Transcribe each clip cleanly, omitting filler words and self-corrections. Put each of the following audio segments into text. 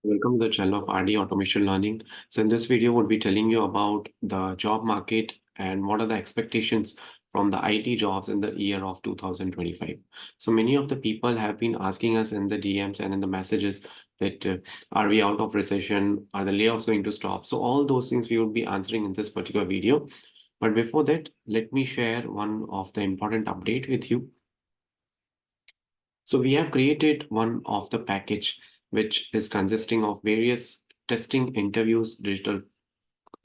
Welcome to the channel of RD Automation Learning. So in this video, we'll be telling you about the job market and what are the expectations from the IT jobs in the year of 2025. So many of the people have been asking us in the DMs and in the messages that are we out of recession? Are the layoffs going to stop? So all those things we will be answering in this particular video. But before that, let me share one of the important update with you. So we have created one of the package which is consisting of various testing interviews, digital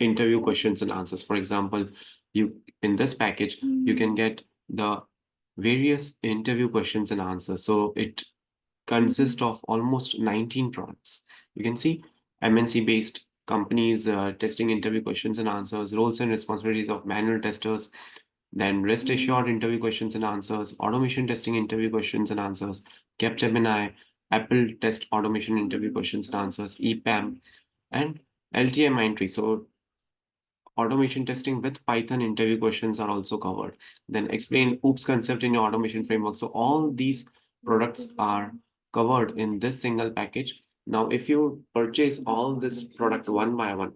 interview questions and answers. For example, you in this package, you can get the various interview questions and answers. So it consists of almost 19 products. You can see MNC based companies testing interview questions and answers, roles and responsibilities of manual testers, then rest assured interview questions and answers, automation testing interview questions and answers, Capgemini, Apple test automation interview questions and answers, EPAM, and LTI Mindtree. So automation testing with Python interview questions are also covered. Then explain OOPS concept in your automation framework. So all these products are covered in this single package. Now, if you purchase all this product one by one,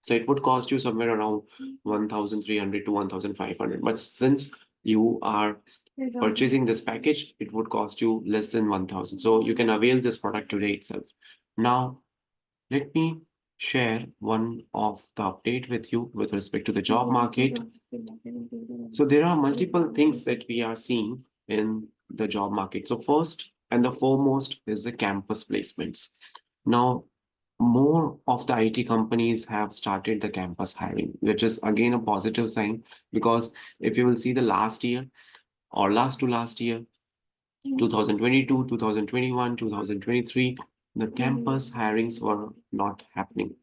so it would cost you somewhere around 1,300 to 1,500. But since you are purchasing this package, it would cost you less than 1,000. So you can avail this product today itself. Now, let me share one of the update with you with respect to the job market. So there are multiple things that we are seeing in the job market. So first and the foremost is the campus placements. Now, more of the IT companies have started the campus hiring, which is again a positive sign because if you will see the last year or last to last year, 2022, 2021, 2023, the campus hirings were not happening.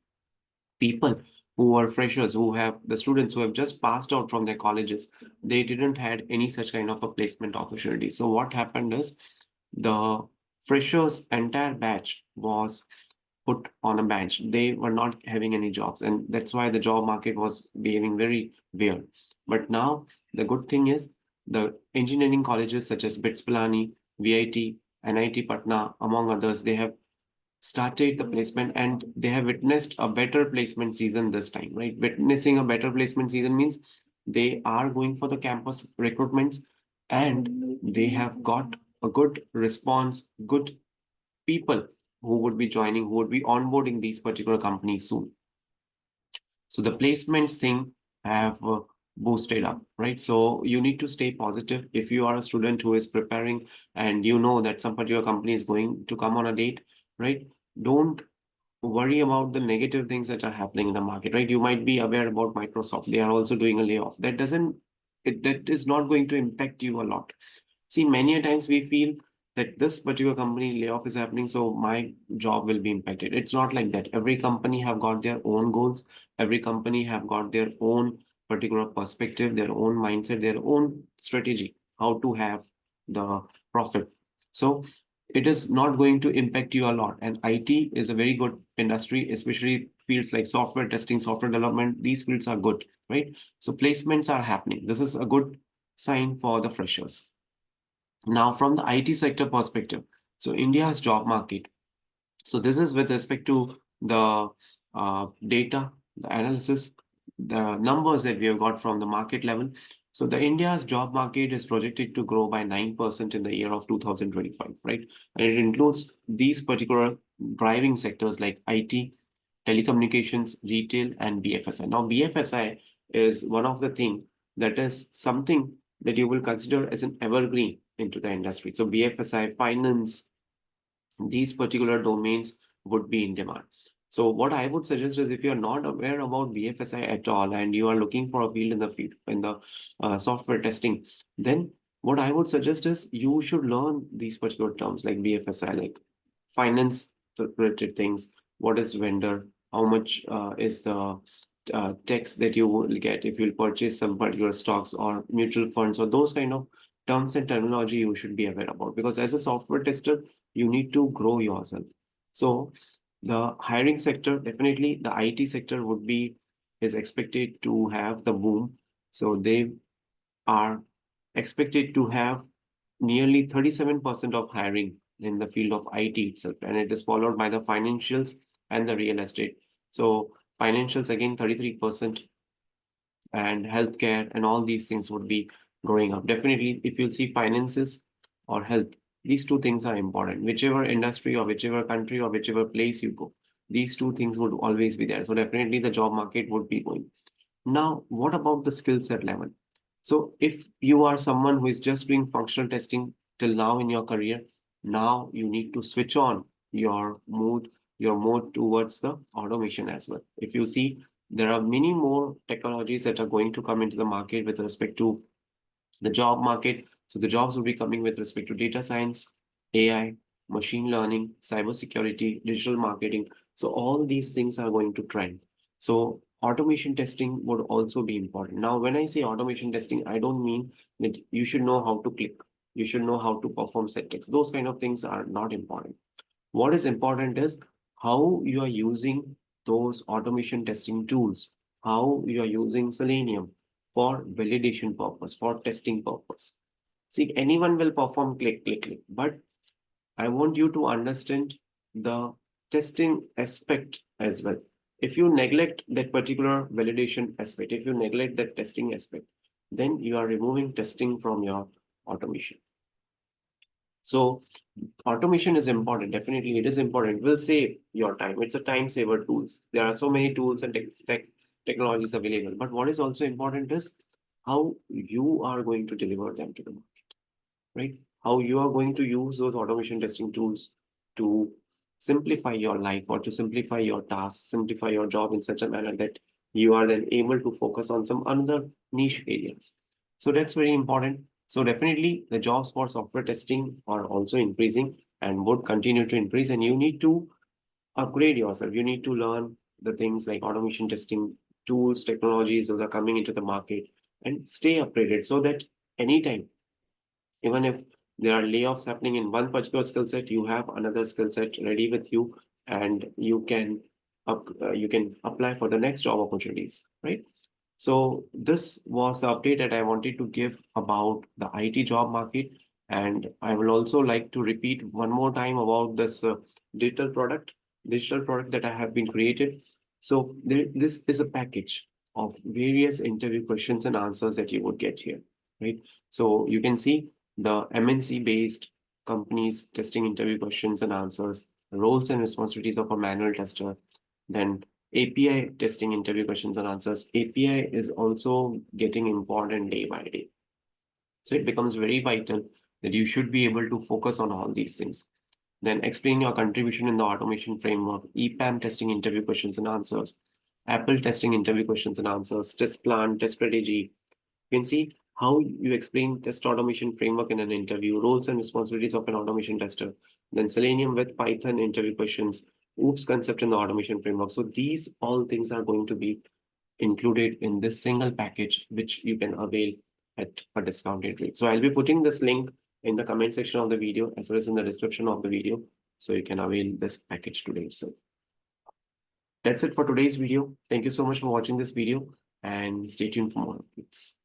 People who were freshers, who have the students who have just passed out from their colleges, they didn't had any such kind of a placement opportunity. So what happened is the freshers entire batch was put on a bench. They were not having any jobs, and that's why the job market was behaving very weird. But now the good thing is the engineering colleges such as BITS Pilani, VIT, NIT Patna, among others, they have started the placement and they have witnessed a better placement season this time, right? Witnessing a better placement season means they are going for the campus recruitments and they have got a good response, good people who would be joining, who would be onboarding these particular companies soon. So the placements thing have boosted up, right? So you need to stay positive. If you are a student who is preparing and you know that some particular company is going to come on a date, right? Don't worry about the negative things that are happening in the market, right? You might be aware about Microsoft. They are also doing a layoff. That is not going to impact you a lot. See, many a times we feel that this particular company layoff is happening, so my job will be impacted. It's not like that. Every company have got their own goals. Every company have got their own particular perspective, their own mindset, their own strategy, how to have the profit. So it is not going to impact you a lot. And IT is a very good industry, especially fields like software testing, software development. These fields are good, right? So placements are happening. This is a good sign for the freshers. Now, from the IT sector perspective, so India's job market. So this is with respect to the data, the analysis, the numbers that we have got from the market level. So the India's job market is projected to grow by 9% in the year of 2025, right? And it includes these particular driving sectors like IT, telecommunications, retail, and BFSI. Now, BFSI is one of the things that is something that you will consider as an evergreen into the industry. So BFSI, finance, these particular domains would be in demand. So what I would suggest is if you're not aware about BFSI at all and you are looking for a field in the software testing, then what I would suggest is you should learn these particular terms like BFSI, like finance related things. What is vendor? How much is the tax that you will get if you'll purchase some particular stocks or mutual funds or those kind of terms and terminology you should be aware about, because as a software tester you need to grow yourself. So the hiring sector, definitely the IT sector is expected to have the boom. So they are expected to have nearly 37% of hiring in the field of IT itself, and it is followed by the financials and the real estate. So financials again 33%, and healthcare and all these things would be growing up. Definitely, if you see finances or health, these two things are important. Whichever industry or whichever country or whichever place you go, these two things would always be there. So definitely the job market would be going. Now, what about the skill set level? So if you are someone who is just doing functional testing till now in your career, now you need to switch on your mode towards the automation as well. If you see, there are many more technologies that are going to come into the market with respect to the job market. So the jobs will be coming with respect to data science, AI, machine learning, cybersecurity, digital marketing. So all these things are going to trend. So automation testing would also be important. Now, when I say automation testing, I don't mean that you should know how to click, you should know how to perform syntax. Those kind of things are not important. What is important is how you are using those automation testing tools, how you are using Selenium for validation purpose, for testing purpose. See, anyone will perform click, click, click, but I want you to understand the testing aspect as well. If you neglect that particular validation aspect, if you neglect that testing aspect, then you are removing testing from your automation. So automation is important. Definitely, it is important. It will save your time. It's a time saver tools. There are so many tools and technologies available. But what is also important is how you are going to deliver them to the market, right? How you are going to use those automation testing tools to simplify your life or to simplify your tasks, simplify your job in such a manner that you are then able to focus on some other niche areas. So that's very important. So definitely the jobs for software testing are also increasing and would continue to increase. And you need to upgrade yourself. You need to learn the things like automation testing tools, technologies that are coming into the market, and stay upgraded so that anytime, even if there are layoffs happening in one particular skill set, you have another skill set ready with you, and you can apply for the next job opportunities, right? So this was the update that I wanted to give about the IT job market. And I will also like to repeat one more time about this digital product, digital product that I have been created. So this is a package of various interview questions and answers that you would get here, right? So you can see the MNC based companies testing interview questions and answers, roles and responsibilities of a manual tester, then API testing interview questions and answers. API is also getting important day by day. So it becomes very vital that you should be able to focus on all these things. Then explain your contribution in the automation framework, EPAM testing interview questions and answers, Apple testing interview questions and answers, test plan, test strategy. You can see how you explain test automation framework in an interview, roles and responsibilities of an automation tester, then Selenium with Python interview questions, OOPS concept in the automation framework. So these all things are going to be included in this single package, which you can avail at a discounted rate. So I'll be putting this link in the comment section of the video as well as in the description of the video, so you can avail this package today itself. That's it for today's video. Thank you so much for watching this video and stay tuned for more updates.